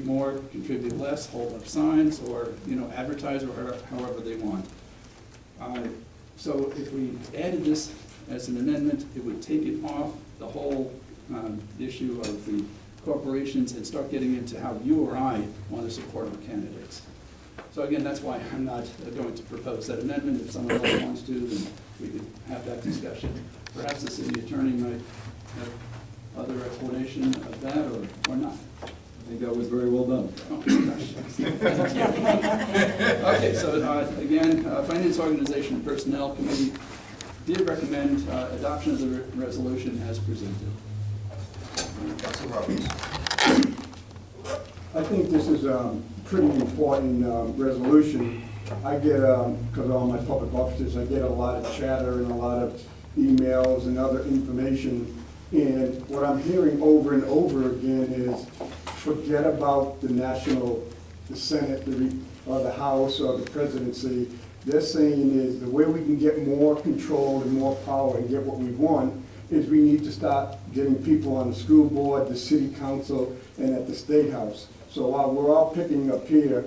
more, contribute less, hold up signs, or, advertise, or however they want. So if we added this as an amendment, it would take it off the whole issue of the corporations and start getting into how you or I want to support our candidates. So again, that's why I'm not going to propose that amendment. If someone else wants to, then we could have that discussion. Perhaps the city attorney might have other explanation of that, or not. I think that was very well done. Oh, okay, so again, Finance, Organization, and Personnel Committee did recommend adoption of the resolution as presented. Council Roberts. I think this is a pretty important resolution. I get, because of all my public offices, I get a lot of chatter and a lot of emails and other information. And what I'm hearing over and over again is forget about the Senate, or the House, or the presidency. They're saying is the way we can get more control and more power and get what we want is we need to start getting people on the school board, the city council, and at the state house. So while we're all picking up here,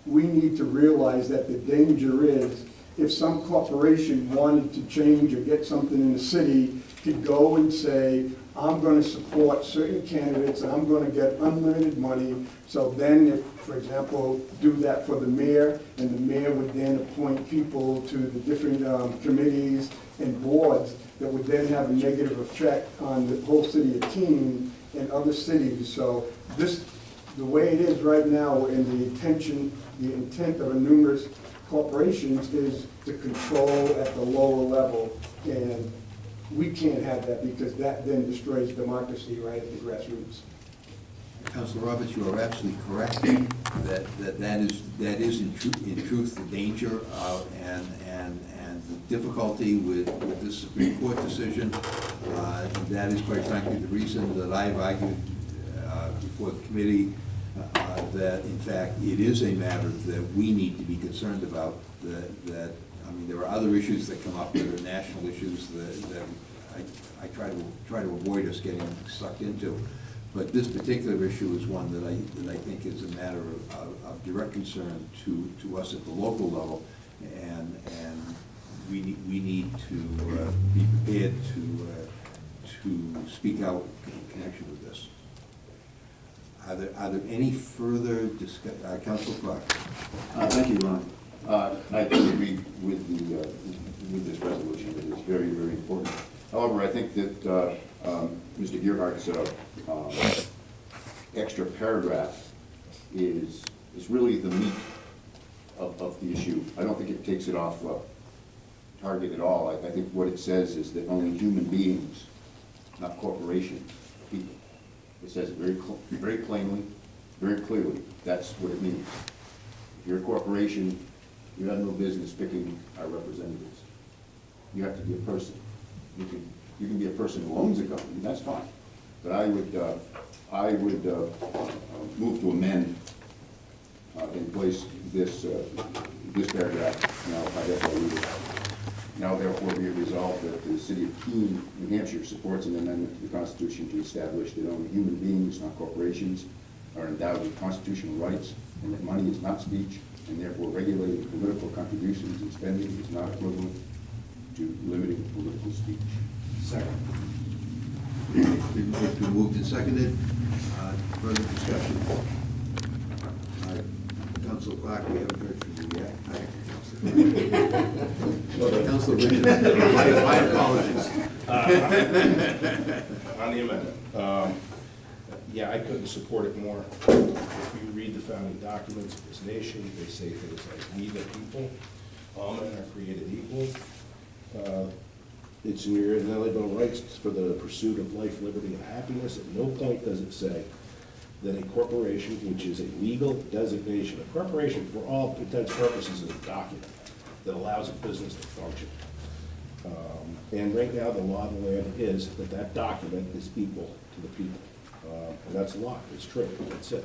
we need to realize that the danger is if some corporation wanted to change or get something in the city, could go and say, I'm going to support certain candidates and I'm going to get unlimited money. So then if, for example, do that for the mayor, and the mayor would then appoint people to the different committees and boards that would then have a negative effect on the whole city of Keene and other cities. So the way it is right now, and the intent of numerous corporations is to control at the lower level, and we can't have that because that then destroys democracy right at the grassroots. Councilor Roberts, you are absolutely correct that is in truth the danger and the difficulty with this Supreme Court decision. That is quite frankly the reason that I've argued before the committee that in fact it is a matter that we need to be concerned about. I mean, there are other issues that come up that are national issues that I try to avoid us getting sucked into. But this particular issue is one that I think is a matter of direct concern to us at the local level, and we need to be prepared to speak out in connection with this. Are there any further discussion? Councilor Clark. Thank you, Ron. I agree with this resolution. It is very, very important. However, I think that Mr. Gearhart's extra paragraph is really the meat of the issue. I don't think it takes it off target at all. I think what it says is that only human beings, not corporations, people. It says it very plainly, very clearly. That's what it means. If you're a corporation, you have no business picking our representatives. You have to be a person. You can be a person who owns a company. That's fine. But I would move to amend in place this paragraph. Now, I guess I'll read it. Now, therefore, be it resolved that the city of Keene, New Hampshire, supports an amendment to the Constitution to establish that only human beings, not corporations, are endowed with constitutional rights, and that money is not speech, and therefore regulating political contributions and spending is not equivalent to limiting political speech. Second. It's been moved and seconded. Further discussion. Councilor Clark, we haven't heard from you yet. Councilor Bishop, my apologies. On the amendment, yeah, I couldn't support it more. If you read the founding documents of this nation, they say things like, we the people, all men are created equal. It's in your inalienable rights for the pursuit of life, liberty, and happiness. At no point does it say that a corporation, which is a legal designation, a corporation for all intents and purposes is a document that allows a business to function. And right now, the law of the land is that that document is equal to the people. And that's a lie. It's true. That's it.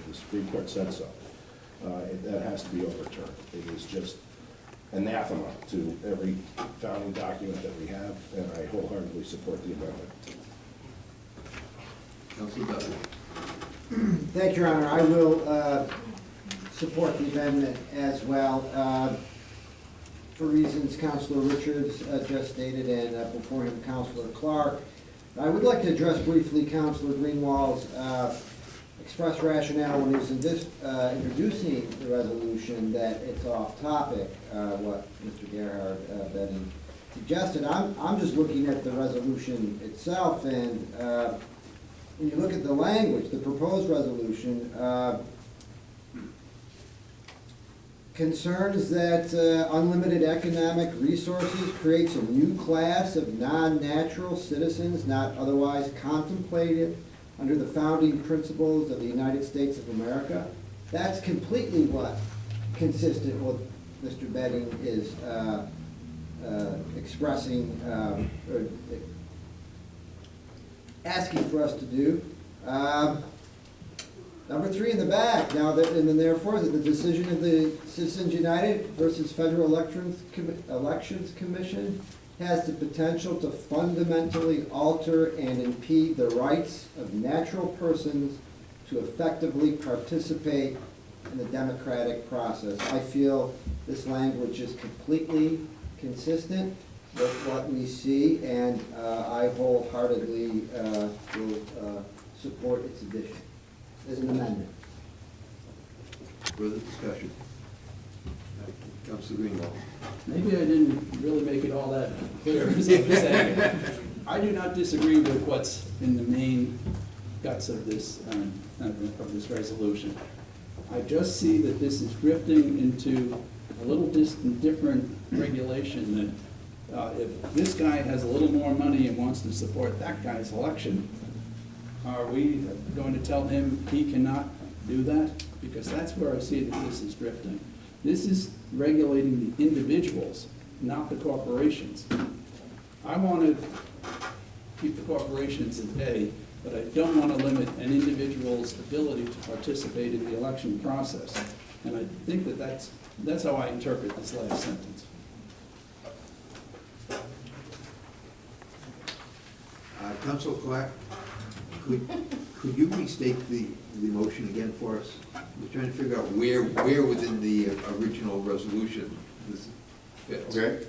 The Supreme Court said so. That has to be overturned. It is just anathema to every founding document that we have, and I wholeheartedly support the amendment. Councilor Duffy. Thank you, Your Honor. I will support the amendment as well, for reasons Councilor Richards just stated, and before him, Councilor Clark. I would like to address briefly Councilor Greenwald's express rationale when he was introducing the resolution that it's off topic, what Mr. Gerhard Benning suggested. I'm just looking at the resolution itself, and when you look at the language, the proposed resolution concerns that unlimited economic resources creates a new class of non-natural citizens not otherwise contemplated under the founding principles of the United States of America. That's completely what consistent with Mr. Benning is expressing, or asking for us to do. Number 3 in the back, now that, and then therefore, that the decision of the Citizens United versus Federal Elections Commission has the potential to fundamentally alter and impede the rights of natural persons to effectively participate in the democratic process. I feel this language is completely consistent with what we see, and I wholeheartedly will support its addition as an amendment. Further discussion? Councilor Greenwald. Maybe I didn't really make it all that clear as I was saying. I do not disagree with what's in the main guts of this resolution. I just see that this is drifting into a little different regulation, that if this guy has a little more money and wants to support that guy's election, are we going to tell him he cannot do that? Because that's where I see that this is drifting. This is regulating the individuals, not the corporations. I want to keep the corporations at bay, but I don't want to limit an individual's ability to participate in the election process. And I think that that's how I interpret this last sentence. Councilor Clark, could you restate the motion again for us? We're trying to figure out where within the original resolution this fits. Okay.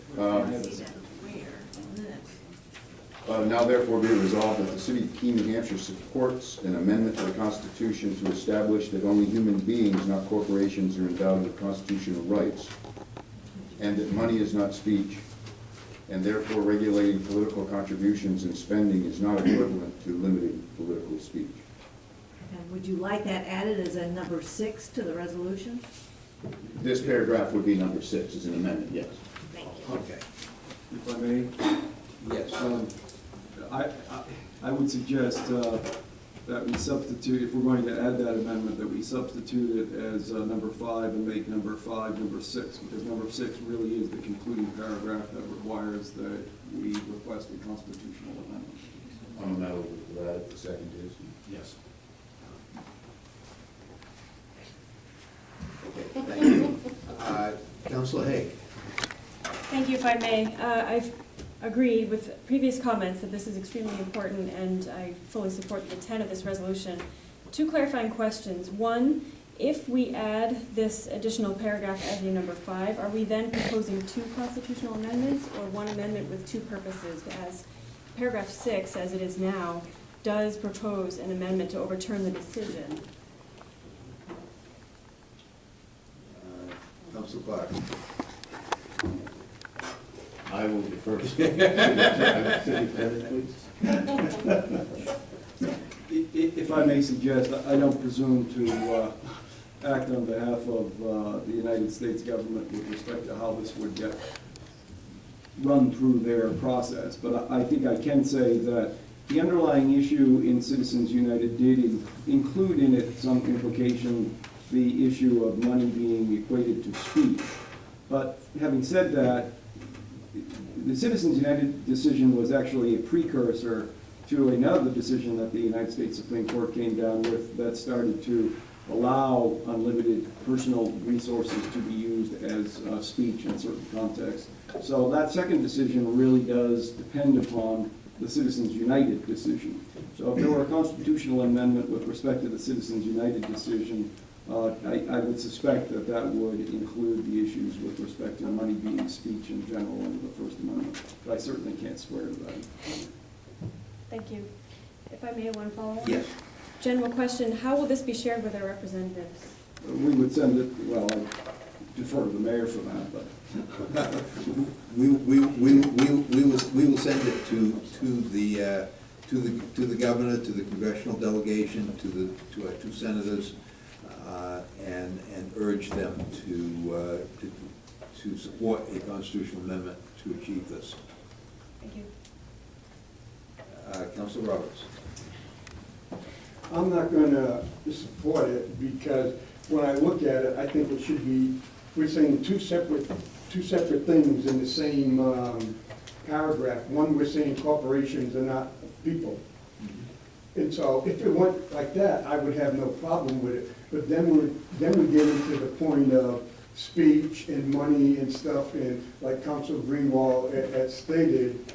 Now therefore be it resolved that the city of Keene, New Hampshire supports an amendment to the Constitution to establish that only human beings, not corporations, are endowed with constitutional rights, and that money is not speech, and therefore regulating political contributions and spending is not equivalent to limiting political speech. And would you like that added as a number 6 to the resolution? This paragraph would be number 6 as an amendment, yes. Thank you. Okay. If I may, Yes. I would suggest that we substitute, if we're going to add that amendment, that we substitute it as number 5 and make number 5 number 6, because number 6 really is the concluding paragraph that requires that we request a constitutional amendment. On the matter with that, the second is? Yes. Okay, thank you. Councilor Hague. Thank you, if I may. I agree with previous comments that this is extremely important, and I fully support the intent of this resolution. 2 clarifying questions. 1, if we add this additional paragraph as a number 5, are we then proposing 2 constitutional amendments, or 1 amendment with 2 purposes? As paragraph 6, as it is now, does propose an amendment to overturn the decision. Councilor Clark. I will defer. If I may suggest, I don't presume to act on behalf of the United States government with respect to how this would get run through their process, but I think I can say that the underlying issue in Citizens United did include in it some implication the issue of money being equated to speech. But having said that, the Citizens United decision was actually a precursor to another decision that the United States Supreme Court came down with that started to allow unlimited personal resources to be used as speech in certain contexts. So that second decision really does depend upon the Citizens United decision. So if there were a constitutional amendment with respect to the Citizens United decision, I would suspect that that would include the issues with respect to money being speech in general under the First Amendment. But I certainly can't swear to that. Thank you. If I may, one follow-up? Yes. General question, how will this be shared with our representatives? We would send it, well, I defer to the mayor for that, but. We will send it to the governor, to the congressional delegation, to our two senators, and urge them to support a constitutional amendment to achieve this. Thank you. Councilor Roberts. I'm not gonna support it because when I look at it, I think it should be, we're saying two separate things in the same paragraph. One, we're saying corporations are not people. And so if it went like that, I would have no problem with it. But then we get into the point of speech and money and stuff, and like Councilor Greenwald had stated,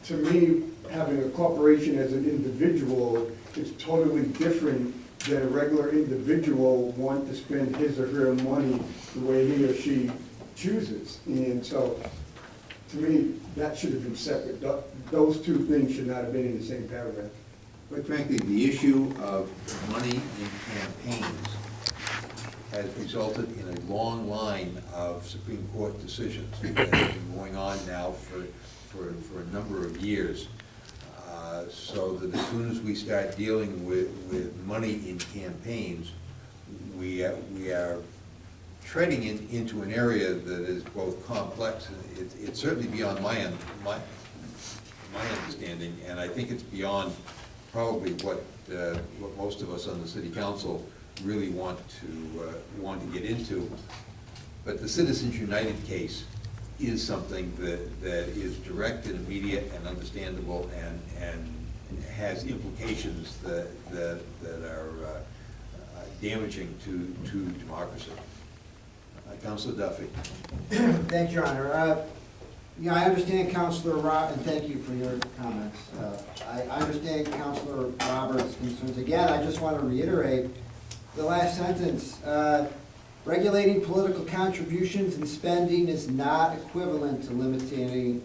to me, having a corporation as an individual is totally different than a regular individual want to spend his or her money the way he or she chooses. And so, to me, that should have been separate. Those two things should not have been in the same paragraph. Quite frankly, the issue of money in campaigns has resulted in a long line of Supreme Court decisions that have been going on now for a number of years. So that as soon as we start dealing with money in campaigns, we are treading into an area that is both complex, and it's certainly beyond my understanding, and I think it's beyond probably what most of us on the city council really want to get into. But the Citizens United case is something that is direct and immediate and understandable and has implications that are damaging to democracy. Councilor Duffy. Thank you, Your Honor. Yeah, I understand Councilor and thank you for your comments. I understand Councilor Roberts' concerns. Again, I just want to reiterate the last sentence. Regulating political contributions and spending is not equivalent to limiting